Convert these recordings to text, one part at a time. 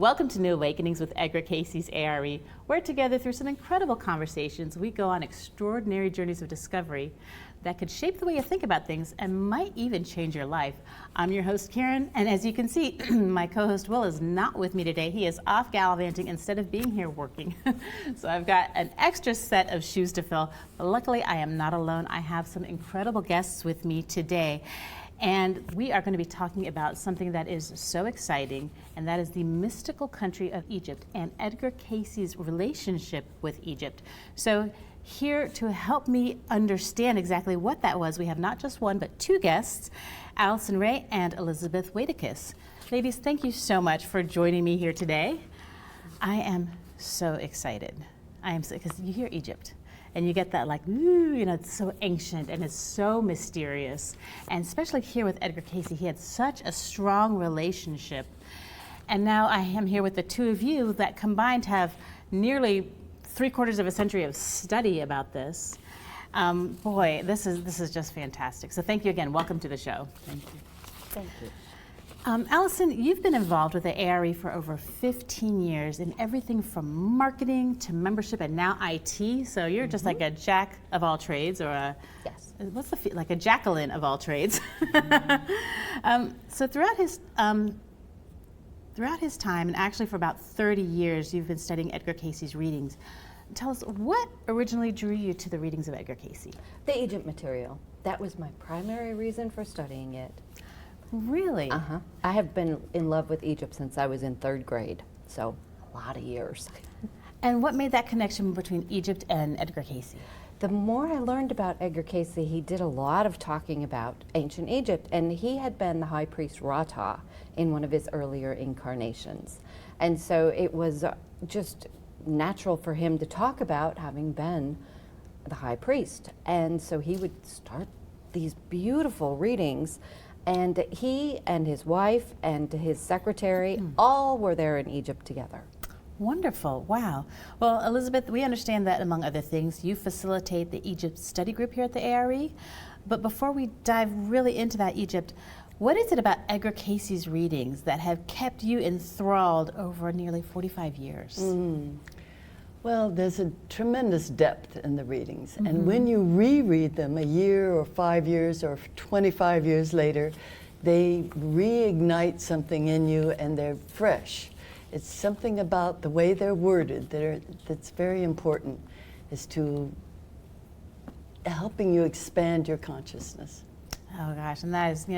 Welcome to New Awakenings with Edgar Cayce's A.R.E. Where together through some incredible conversations, we go on extraordinary journeys of discovery that could shape the way you think about things and might even change your life. I'm your host, Karen, and as you can see, my co-host Will is not with me today. He is off gallivanting instead of being here working. So I've got an extra set of shoes to fill, but luckily I am not alone. I have some incredible guests with me today. And we are going to be talking about something that is so exciting, and that is the mystical country of Egypt and Edgar Cayce's relationship with Egypt. So here to help me understand exactly what that was, we have not just one, but two guests, Alison and Elizabeth Waitekus. Ladies, thank you so much for joining me here today. I am so excited. Because you hear Egypt. And you get that like, ooh, it's so ancient and it's so mysterious. And especially here with Edgar Cayce, he had such a strong relationship. And now I am here with the two of you that combined have nearly 3/4 of a century of study about this. Boy, this is just fantastic. So thank you again. Welcome to the show. Thank you. Thank you. Alison, you've been involved with the A.R.E. for over 15 years in everything from marketing to membership and now IT. So you're just like a jack of all trades, or yes, like a Jacqueline of all trades. So throughout his time, and actually for about 30 years, you've been studying Edgar Cayce's readings. Tell us, what originally drew you to the readings of Edgar Cayce? The Egypt material. That was my primary reason for studying it. Really? Uh-huh. I have been in love with Egypt since I was in 3rd grade, so a lot of years. And what made that connection between Egypt and Edgar Cayce? The more I learned about Edgar Cayce, he did a lot of talking about ancient Egypt, and he had been the high priest Rata in one of his earlier incarnations. And so it was just natural for him to talk about having been the high priest. And so he would start these beautiful readings. And he and his wife and his secretary all were there in Egypt together. Wonderful, wow. Well, Elizabeth, we understand that among other things, you facilitate the Egypt study group here at the A.R.E. But before we dive really into that Egypt, what is it about Edgar Cayce's readings that have kept you enthralled over nearly 45 years? Well, there's a tremendous depth in the readings, and when you reread them a year or 5 years or 25 years later, they reignite something in you and they're fresh. It's something about the way they're worded that's very important, is to helping you expand your consciousness. Oh gosh, and that is,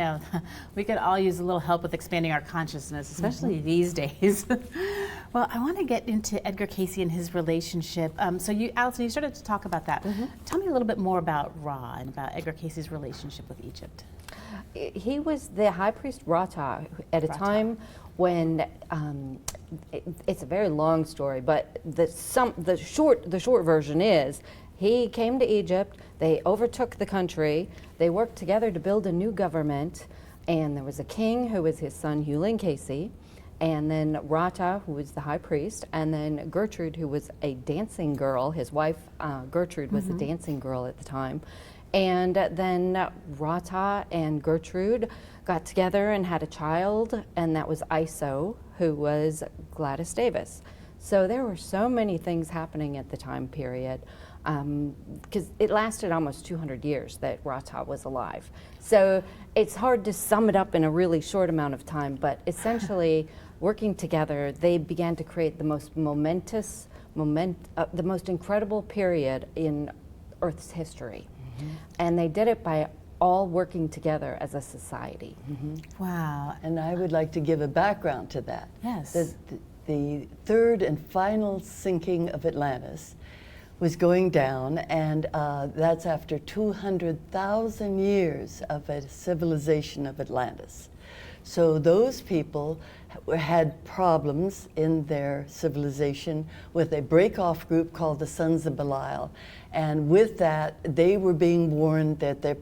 we could all use a little help with expanding our consciousness, especially these days. Well, I want to get into Edgar Cayce and his relationship. So you, Alison, you started to talk about that. Tell me a little bit more about Ra and about Edgar Cayce's relationship with Egypt. He was the high priest Rata at a time when, it's a very long story, but the short version is, he came to Egypt, they overtook the country, they worked together to build a new government, and there was a king who was his son, Hughlin Cayce, and then Rata, who was the high priest, and then Gertrude, who was a dancing girl. His wife, Gertrude, was a dancing girl at the time. And then Rata and Gertrude got together and had a child, and that was Iso, who was Gladys Davis. So there were so many things happening at the time period, because it lasted almost 200 years that Rata was alive. So it's hard to sum it up in a really short amount of time, but essentially working together, they began to create the most the most incredible period in Earth's history. And they did it by all working together as a society. Wow. And I would like to give a background to that. Yes. The third and final sinking of Atlantis was going down, and that's after 200,000 years of a civilization of Atlantis. So those people had problems in their civilization with a break-off group called the Sons of Belial. And with that, they were being warned that their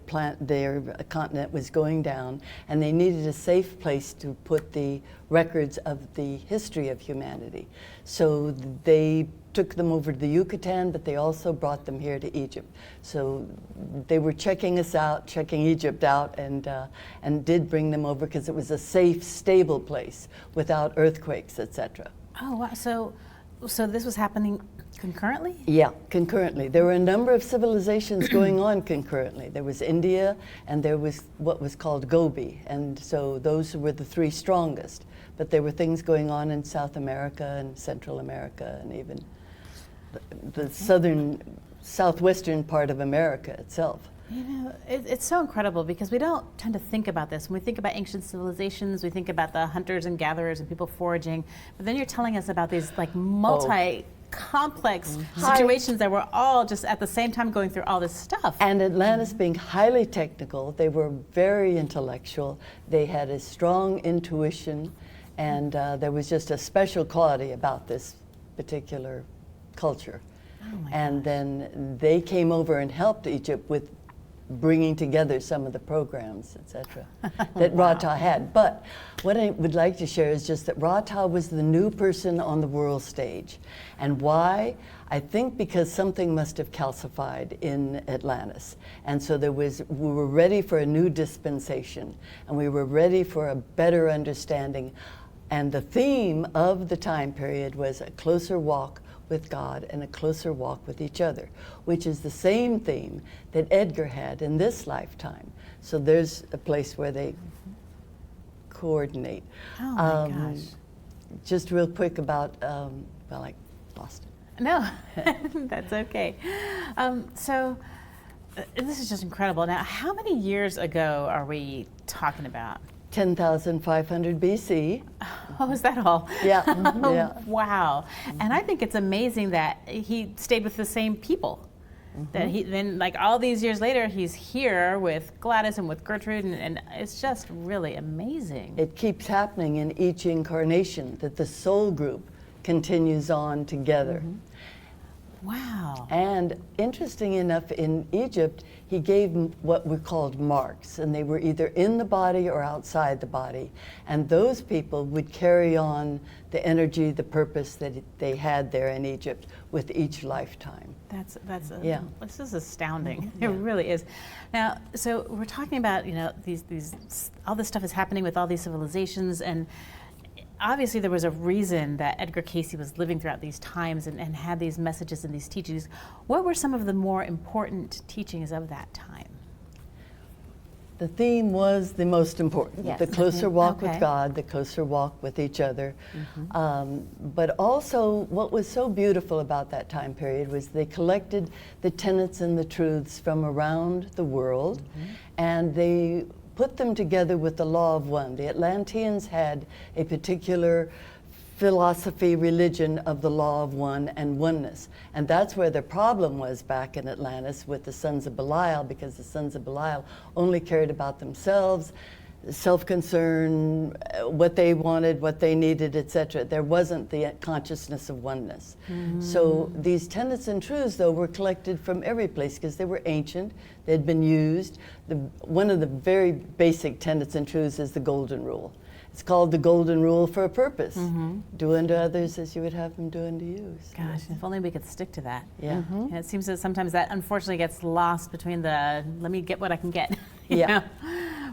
continent was going down, and they needed a safe place to put the records of the history of humanity. So they took them over to the Yucatan, but they also brought them here to Egypt. So they were checking us out, checking Egypt out, and did bring them over because it was a safe, stable place without earthquakes, etc. Oh, wow. So this was happening concurrently? Yeah, concurrently. There were a number of civilizations going on concurrently. There was India, and there was what was called Gobi, and so those were the three strongest. But there were things going on in South America and Central America, and even the southwestern part of America itself. You know, it's so incredible because we don't tend to think about this. When we think about ancient civilizations, we think about the hunters and gatherers and people foraging. But then you're telling us about these like multi-complex situations that were all just at the same time going through all this stuff. And Atlantis being highly technical, they were very intellectual. They had a strong intuition, and there was just a special quality about this particular culture. And then they came over and helped Egypt with bringing together some of the programs, etc., that Rata had. But what I would like to share is just that Rata was the new person on the world stage. And why? I think because something must have calcified in Atlantis. And so we were ready for a new dispensation, and we were ready for a better understanding. And the theme of the time period was a closer walk with God and a closer walk with each other, which is the same theme that Edgar had in this lifetime. So there's a place where they coordinate. Oh my gosh. Just real quick about, well, I lost it. No, that's okay. So this is just incredible. Now, how many years ago are we talking about? 10,500 BC. Oh, is that all? Yeah. Yeah. Wow. And I think it's amazing that he stayed with the same people. That he then, like all these years later, he's here with Gladys and with Gertrude, and it's just really amazing. It keeps happening in each incarnation that the soul group continues on together. Wow. And interesting enough, in Egypt, he gave what were called marks, and they were either in the body or outside the body. And those people would carry on the energy, the purpose that they had there in Egypt with each lifetime. This is astounding. It really is. Now, so we're talking about, you know, these all this stuff is happening with all these civilizations, and obviously there was a reason that Edgar Cayce was living throughout these times and had these messages and these teachings. What were some of the more important teachings of that time? The theme was the most important, Yes. the closer walk Okay. with God, the closer walk with each other. But also what was so beautiful about that time period was they collected the tenets and the truths from around the world, and they put them together with the law of one. The Atlanteans had a particular philosophy, religion of the law of one and oneness. And that's where the problem was back in Atlantis with the sons of Belial, because the sons of Belial only cared about themselves, self-concern, what they wanted, what they needed, etc. There wasn't the consciousness of oneness. So these tenets and truths, though, were collected from every place because they were ancient, they'd been used. One of the very basic tenets and truths is the golden rule. It's called the golden rule for a purpose. Do unto others as you would have them do unto you. Gosh, if only we could stick to that. Yeah. And it seems that sometimes that unfortunately gets lost between the let me get what I can get. you Yeah. know?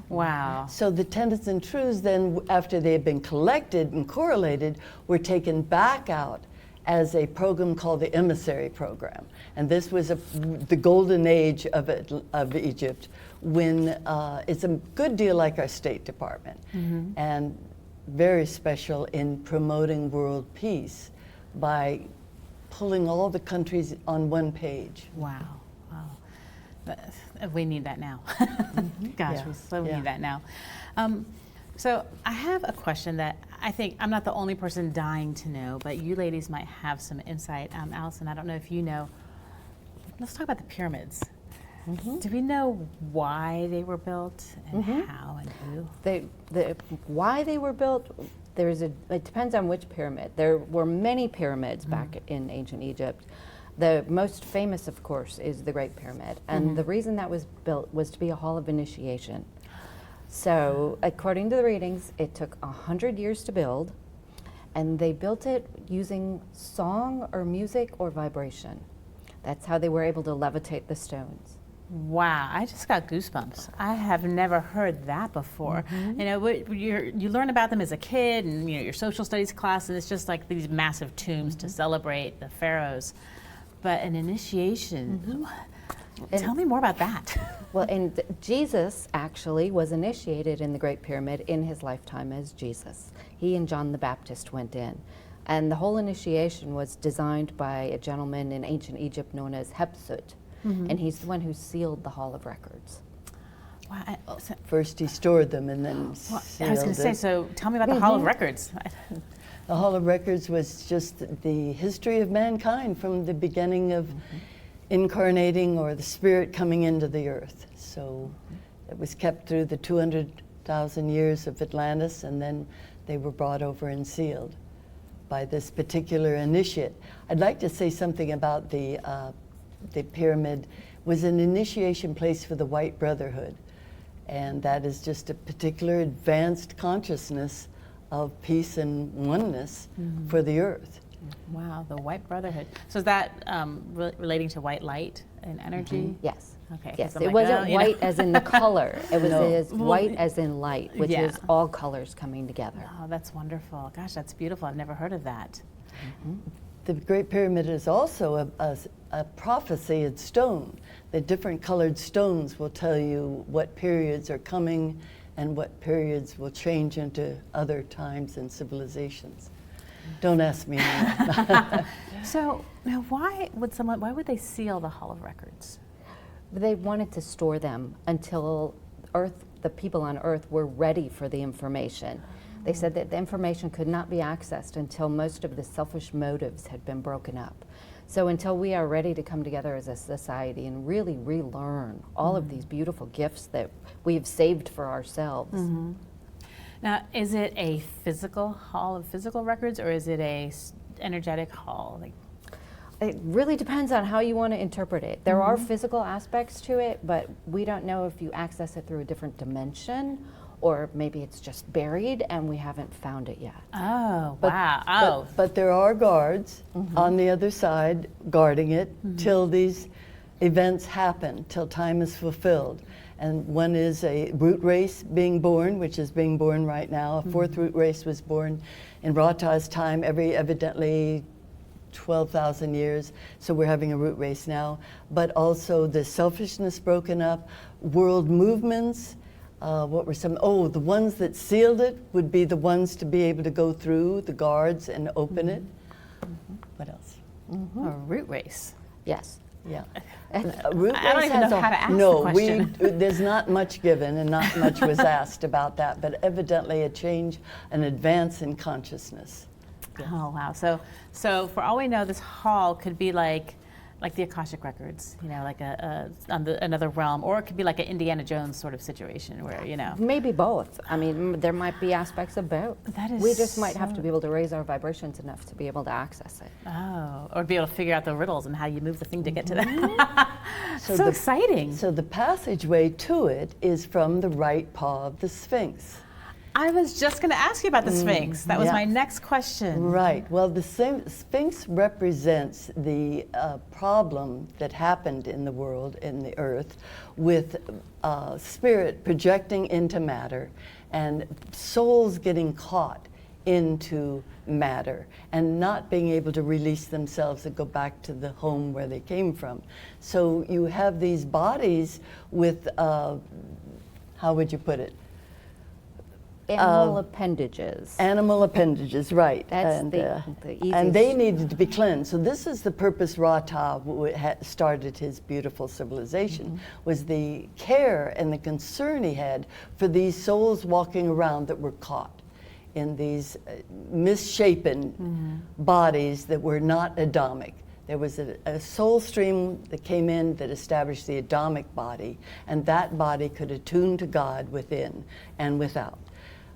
Wow. So the tenets and truths then, after they had been collected and correlated, were taken back out as a program called the Emissary Program. And this was the golden age of Egypt, when it's a good deal like our State Department, and very special in promoting world peace by pulling all the countries on one page. Wow. We need that now. Gosh, Yeah. we so Yeah. need that now. So I have a question that I think I'm not the only person dying to know, but you ladies might have some insight. Alison, I don't know if you know. Let's talk about the pyramids. Do we know why they were built and how and who? Why they were built, it depends on which pyramid. There were many pyramids back in ancient Egypt. The most famous, of course, is the Great Pyramid. And the reason that was built was to be a hall of initiation. So according to the readings, it took 100 years to build, And they built it using song or music or vibration. That's how they were able to levitate the stones. Wow, I just got goosebumps. I have never heard that before. You know, you learn about them as a kid, and you know your social studies class, and it's just like these massive tombs to celebrate the pharaohs. But an initiation, tell me more about that. Well, and Jesus actually was initiated in the Great Pyramid in his lifetime as Jesus. He and John the Baptist went in. And the whole initiation was designed by a gentleman in ancient Egypt known as Hatshepsut. And he's the one who sealed the Hall of Records. Wow, First he stored them and then I sealed was going to say, it. so tell me about the Hall of Records. The Hall of Records was just the history of mankind from the beginning of incarnating, or the spirit coming into the earth. So it was kept through the 200,000 years of Atlantis, and then they were brought over and sealed by this particular initiate. I'd like to say something about the pyramid. Was an initiation place for the White Brotherhood, and that is just a particular advanced consciousness of peace and oneness for the earth. Wow, the White Brotherhood. So is that relating to white light and energy? Yes. Okay. Yes, 'cause it I'm wasn't like, oh, you know. white as in the color. It was No. as white as in light, which Yeah. is all colors coming together. Oh, that's wonderful. Gosh, that's beautiful. I've never heard of that. The Great Pyramid is also a prophecy in stone. The different colored stones will tell you what periods are coming and what periods will change into other times and civilizations. Don't ask me anymore. So now why would they seal the Hall of Records? They wanted to store them until the people on Earth were ready for the information. They said that the information could not be accessed until most of the selfish motives had been broken up. So until we are ready to come together as a society and really relearn all of these beautiful gifts that we've saved for ourselves. Now, is it a physical hall of physical records, or is it a energetic hall? Like, It really depends on how you want to interpret it. There are physical aspects to it, but we don't know if you access it through a different dimension, or maybe it's just buried and we haven't found it yet. oh, But- wow. Oh, But there are guards on the other side guarding it till these events happen, till time is fulfilled. And one is a root race being born, which is being born right now. A fourth root race was born in Rata's time, evidently 12,000 years. So we're having a root race now. But also the selfishness broken up, world movements. What were some? Oh, the ones that sealed it would be the ones to be able to go through the guards and open it. What else? a root race. Yes. Yeah. Root I don't race even has know a- how to ask No, the question. there's not much given and not much was asked about that, but evidently a change, an advance in consciousness. Oh, wow. So for all we know, this hall could be like the Akashic Records, you know, like another realm, or it could be like an Indiana Jones sort of situation where, you know. Maybe both. I mean, there might be aspects of both. That is We just might have so- to be able to raise our vibrations enough to be able to access it. Oh, or be able to figure out the riddles and how you move the thing to get to that. So, the- exciting. So the passageway to it is from the right paw of the Sphinx. I was just going to ask you about the Sphinx. That was yeah. my next question. Right. Well, the Sphinx represents the problem that happened in the world, in the earth, with spirit projecting into matter and souls getting caught into matter and not being able to release themselves and go back to the home where they came from. So you have these bodies with, how would you put it? Animal appendages. Animal appendages, right. That's and, the and they easiest. needed to be cleansed. So this is the purpose Rata started his beautiful civilization, was the care and the concern he had for these souls walking around that were caught in these misshapen bodies that were not Adamic. There was a soul stream that came in that established the Adamic body, and that body could attune to God within and without.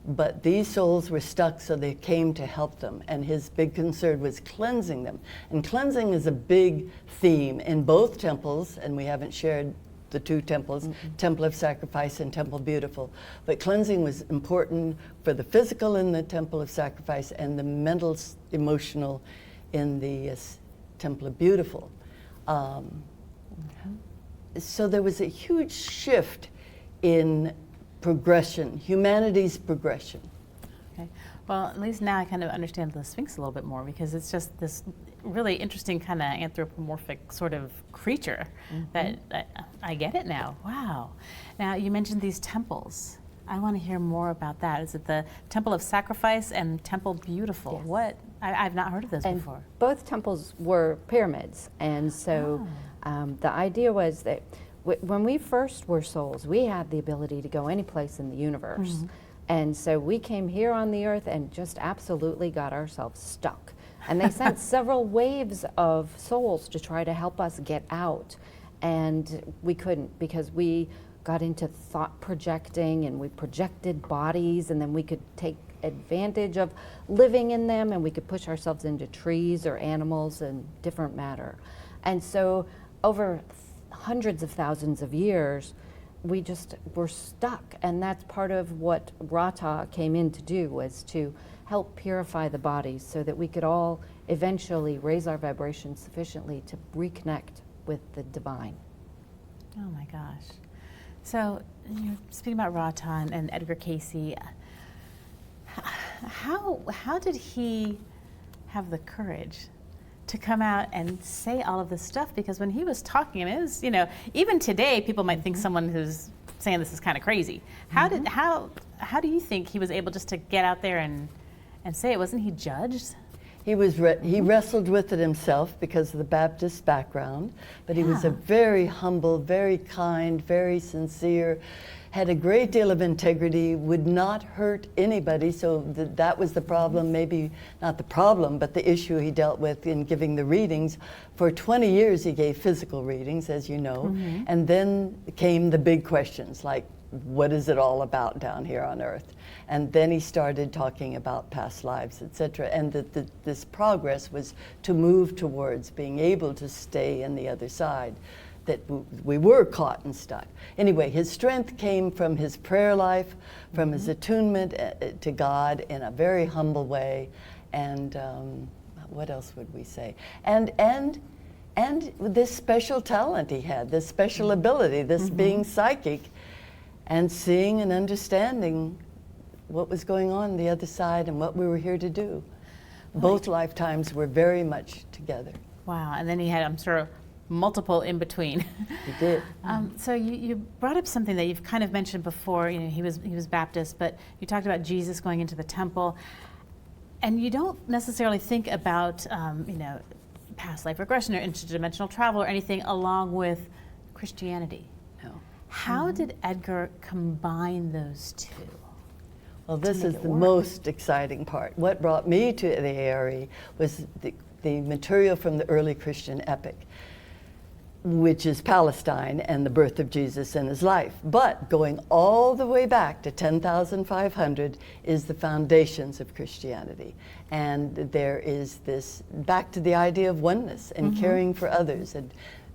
But these souls were stuck, so they came to help them. And his big concern was cleansing them. And cleansing is a big theme in both temples, and we haven't shared the two temples, Temple of Sacrifice and Temple Beautiful. But cleansing was important for the physical in the Temple of Sacrifice and the mental, emotional in the Temple of Beautiful. So there was a huge shift in progression, humanity's progression. Okay. Well, at least now I kind of understand the Sphinx a little bit more, because it's just this really interesting kind of anthropomorphic sort of creature that I get it now. Wow. Now, you mentioned these temples. I want to hear more about that. Is it the Temple of Sacrifice and Temple Beautiful? Yes. What? I've not heard of those before. Both temples were pyramids, and so the idea was that when we first were souls, we had the ability to go any place in the universe. And so we came here on the earth and just absolutely got ourselves stuck. And they sent several waves of souls to try to help us get out. And we couldn't, because we got into thought projecting, and we projected bodies, and then we could take advantage of living in them, and we could push ourselves into trees or animals and different matter. And so over hundreds of thousands of years, we just were stuck. And that's part of what Rata came in to do, was to help purify the bodies so that we could all eventually raise our vibrations sufficiently to reconnect with the divine. Oh my gosh. So, speaking about Rata and Edgar Cayce, how did he have the courage to come out and say all of this stuff? Because when he was talking, it was, even today people might think someone who's saying this is kind of crazy. How do you think he was able just to get out there and say it? Wasn't he judged? He wrestled with it himself because of the Baptist background, but he was a very humble, very kind, very sincere, had a great deal of integrity, would not hurt anybody. So that was the problem, maybe not the problem, but the issue he dealt with in giving the readings. For 20 years he gave physical readings, as you know, and then came the big questions like, what is it all about down here on earth? And then he started talking about past lives, etc. And this progress was to move towards being able to stay in the other side, that we were caught and stuck. Anyway, his strength came from his prayer life, from his attunement to God in a very humble way, and what else would we say? And this special talent he had, this special ability, this being psychic, and seeing and understanding what was going on the other side and what we were here to do. Both lifetimes were very much together. Wow, and then he had, I'm sure, multiple in between. He did. So you brought up something that you've kind of mentioned before. He was Baptist, but you talked about Jesus going into the temple, and you don't necessarily think about past life regression or interdimensional travel or anything along with Christianity. No. How did Edgar combine those two? Well, this is the most exciting part. What brought me to the A.R.E. was the material from the early Christian epic, which is Palestine and the birth of Jesus and his life. But going all the way back to 10,500 is the foundations of Christianity. And there is this, back to the idea of oneness and caring for others and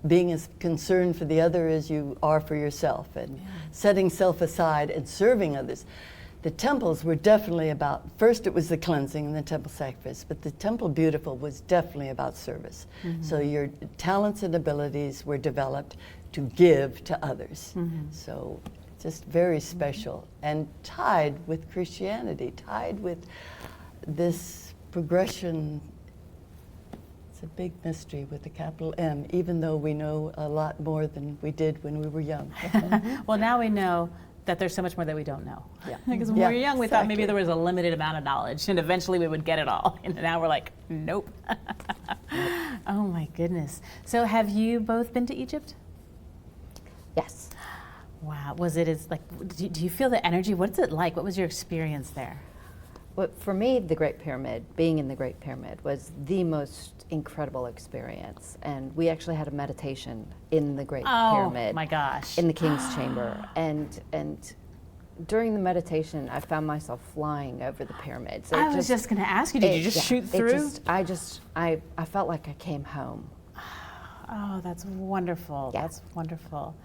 being as concerned for the other as you are for yourself, and setting self aside and serving others. The temples were definitely about, first it was the cleansing and the temple sacrifice, but the Temple Beautiful was definitely about service. So your talents and abilities were developed to give to others. So just very special, and tied with Christianity, tied with this progression. It's a big mystery with a capital M, even though we know a lot more than we did when we were young. Well, now we know that there's so much more that we don't know. Yeah. Because when we were young, we thought maybe there was a limited amount of knowledge, and eventually we would get it all. And now we're like, nope. Oh my goodness. So have you both been to Egypt? Yes. Wow. Was it do you feel the energy? What's it like? What was your experience there? Well, for me, the Great Pyramid, being in the Great Pyramid, was the most incredible experience. And we actually had a meditation in the Great Pyramid. Oh my gosh. In the King's Chamber. And during the meditation, I found myself flying over the pyramid. So I was just going to ask you, did you just shoot through? I felt like I came home. Oh, that's wonderful. Yeah. That's wonderful.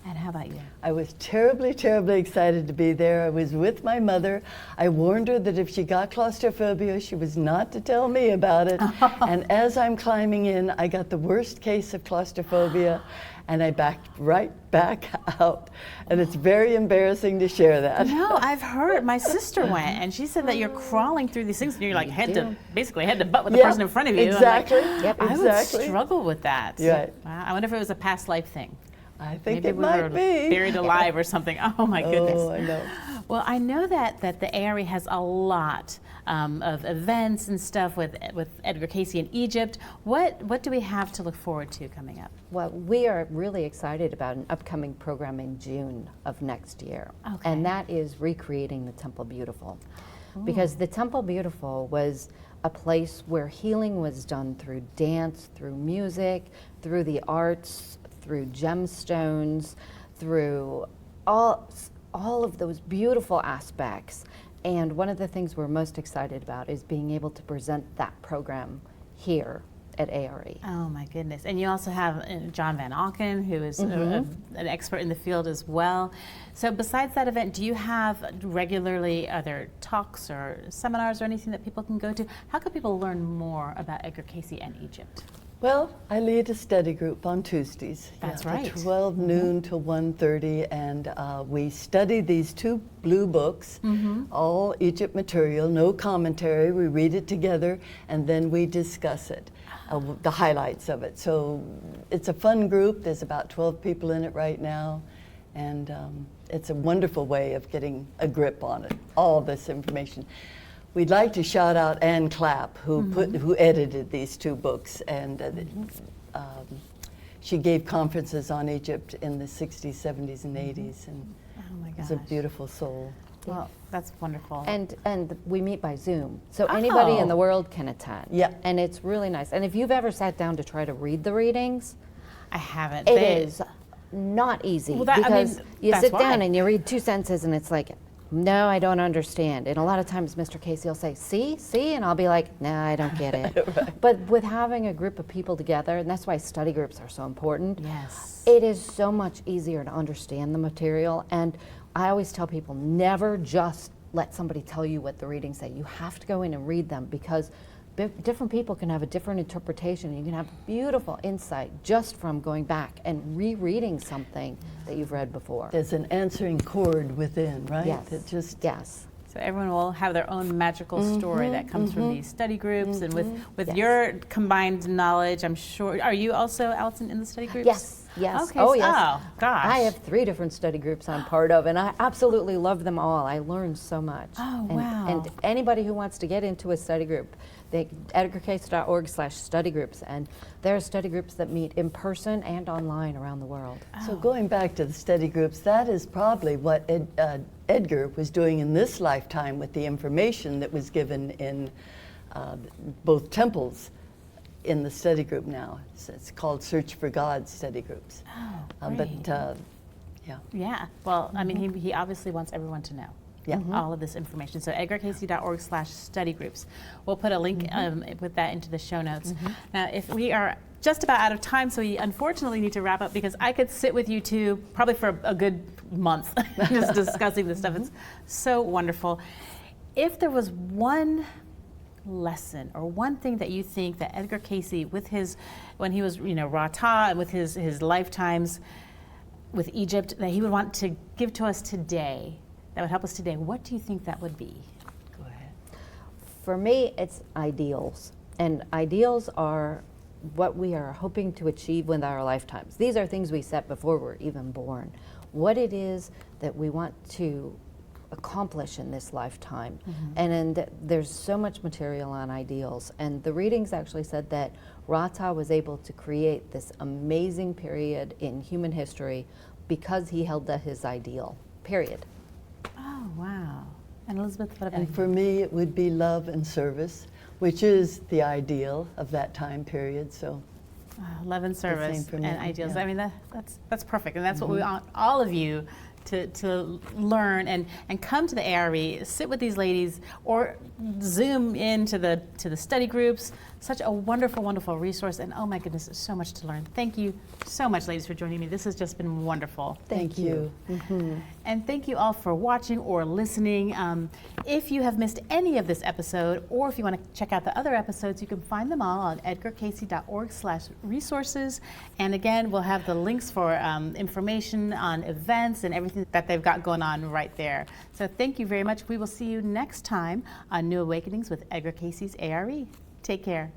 And how about you? I was terribly, terribly excited to be there. I was with my mother. I warned her that if she got claustrophobia, she was not to tell me about it. And as I'm climbing in, I got the worst case of claustrophobia, and I backed right back out. And it's very embarrassing to share that. No, I've heard. My sister went, and she said that you're crawling through these things, and you're like basically head to butt with the person in front of you. Exactly. Yep. I would struggle with that. Right. Wow. I wonder if it was a past life thing. I think Maybe it we might were be. buried alive or something. Oh my goodness. Oh, I know. Well, I know that the A.R.E. has a lot of events and stuff with Edgar Cayce in Egypt. What do we have to look forward to coming up? Well, we are really excited about an upcoming program in June of next year. Okay. And that is recreating the Temple Beautiful. Because the Temple Beautiful was a place where healing was done through dance, through music, through the arts, through gemstones, through all of those beautiful aspects. And one of the things we're most excited about is being able to present that program here at A.R.E. Oh my goodness. And you also have John Van Auken, who is an expert in the field as well. So besides that event, do you have regularly other talks or seminars or anything that people can go to? How can people learn more about Edgar Cayce and Egypt? Well, I lead a study group on Tuesdays. That's right. From 12 noon to 1:30, and we study these two blue books, all Egypt material, no commentary. We read it together, and then we discuss it, the highlights of it. So it's a fun group. There's about 12 people in it right now, and it's a wonderful way of getting a grip on it, all this information. We'd like to shout out Ann Clapp, who edited these two books, and she gave conferences on Egypt in the 60s, 70s, and 80s, and Oh my gosh. is a beautiful soul. Well, that's wonderful. And we meet by Zoom, so anybody in the world can attend. Yeah. And it's really nice. And if you've ever sat down to try to read the readings, I haven't. it is not easy. Well, that- I because mean, you that's sit down why. and you read 2 sentences and it's like, no, I don't understand. And a lot of times Mr. Cayce will say, see? And I'll be like, no, I don't get it. But with having a group of people together, and that's why study groups are so important, Yes. it is so much easier to understand the material. And I always tell people, never just let somebody tell you what the readings say. You have to go in and read them, because different people can have a different interpretation. You can have beautiful insight just from going back and rereading something that you've read before. There's an answering chord within, right? Yes. That just Yes. So everyone will have their own magical story that comes from these study groups, and with Yes. your combined knowledge, I'm sure. Are you also, Alison, in the study groups? Yes. Yes. Okay. Oh, yes. Oh, gosh. I have 3 different study groups I'm part of, and I absolutely love them all. I learn so much. Oh, and, wow. And anybody who wants to get into a study group, edgarcayce.org/study groups, and there are study groups that meet in person and online around the world. So going back to the study groups, that is probably what Edgar was doing in this lifetime with the information that was given in both temples in the study group now. It's called Search for God study groups. Oh, great. But yeah. Yeah. Well, I mean, he obviously wants everyone to know. Yeah. All of this information. So edgarcayce.org/study groups. We'll put a link with that into the show notes. Now, if we are just about out of time, so we unfortunately need to wrap up, because I could sit with you two probably for a good month just discussing this stuff. It's so wonderful. If there was one lesson or one thing that you think that Edgar Cayce, with his, when he was, Rata, and with his lifetimes with Egypt, that he would want to give to us today, that would help us today, what do you think that would be? Go ahead. For me, it's ideals. And ideals are what we are hoping to achieve with our lifetimes. These are things we set before we're even born. What it is that we want to accomplish in this lifetime. And there's so much material on ideals. And the readings actually said that Rata was able to create this amazing period in human history because he held to his ideal, period. Oh, wow. And Elizabeth, what about And you? for me, it would be love and service, which is the ideal of that time period. So Love and service for me, and ideals. yeah. I mean, that's perfect. And that's what we want all of you to learn and come to the A.R.E, sit with these ladies, or Zoom into the study groups. Such a wonderful, wonderful resource, and oh my goodness, so much to learn. Thank you so much, ladies, for joining me. This has just been wonderful. Thank you. And thank you all for watching or listening. If you have missed any of this episode, or if you want to check out the other episodes, you can find them all on edgarcayce.org/resources. And again, we'll have the links for information on events and everything that they've got going on right there. So thank you very much. We will see you next time on New Awakenings with Edgar Cayce's A.R.E. Take care.